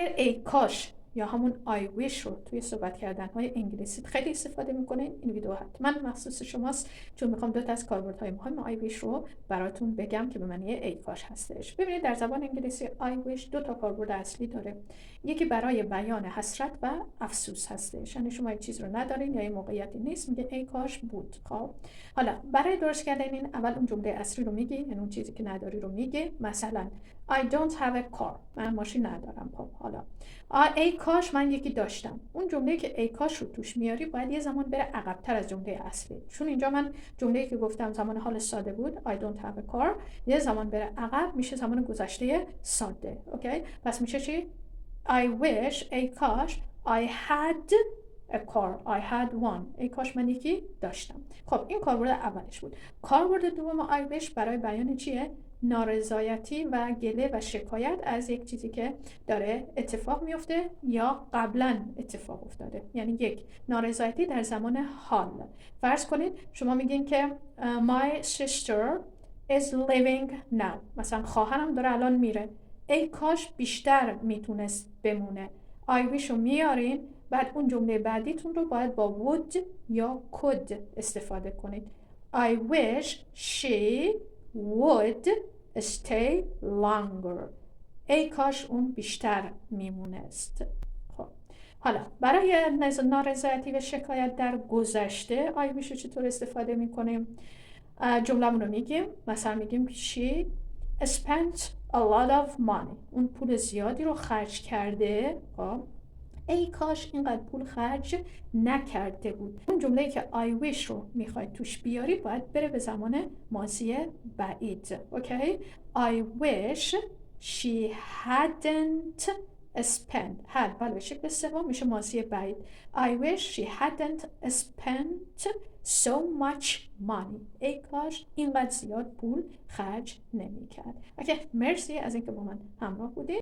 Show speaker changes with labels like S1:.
S1: اگر ای کاش یا همون I wish رو توی صحبت کردن‌های انگلیسی خیلی استفاده میکنین، این ویدیو حتما مخصوص شماست، چون میخوام دو تا از کاربردهای مهم I wish رو براتون بگم که به معنی ای کاش هستش. ببینید در زبان انگلیسی I wish دو تا کاربرد اصلی داره. یکی برای بیان حسرت و افسوس هستش، یعنی شما یک چیز رو ندارین یا این موقعیتی نیست، میگه ای کاش بود. خب حالا برای درست کردن این اول اون جمله اصلی رو میگی، یعنی اون چیزی که نداری رو میگی. مثلا I don't have a car، من ماشین ندارم. خب حالا ای کاش من یکی داشتم. اون جمله که ای کاش رو توش میاری باید یه زمان بره عقب‌تر از جمله اصلی، چون اینجا من جمله‌ای که گفتم زمان حال ساده بود I don't have a car، یه زمان بره عقب میشه زمان گذشته ساده. اوکی، پس میشه چی؟ I wish، ای کاش I had a car، I had one، ای کاش من یکی داشتم. خب این کاربرد اولش بود. کاربرد دوم I wish برای بیان چیه؟ نارضایتی و گله و شکایت از یک چیزی که داره اتفاق میفته یا قبلا اتفاق افتاده. یعنی یک نارضایتی در زمان حال. فرض کنید شما میگین که my sister is living now، مثلا خواهرم داره الان میره، ای کاش بیشتر میتونست بمونه. I wish رو میارین، بعد اون جمله بعدیتون رو باید با would یا could استفاده کنید. I wish she would stay longer، ای کاش اون بیشتر میمونست. خب حالا برای نارضایتی و شکایت در گذشته I wish رو چطور استفاده میکنیم؟ جمله‌مون رو میگیم، مثلا میگیم she spent a lot of money، اون پول زیادی رو خرج کرده. خب ای کاش اینقدر پول خرج نکرده بود. اون جمله‌ای که I wish رو میخواید توش بیاری باید بره به زمان ماضی بعید. اوکی، I wish she hadn't spent، had بله به شکل سوم میشه ماضی بعید. I wish she hadn't spent so much money، ای کاش اینقدر زیاد پول خرج نمیکرد. اوکی، مرسی از اینکه با من همراه بودید.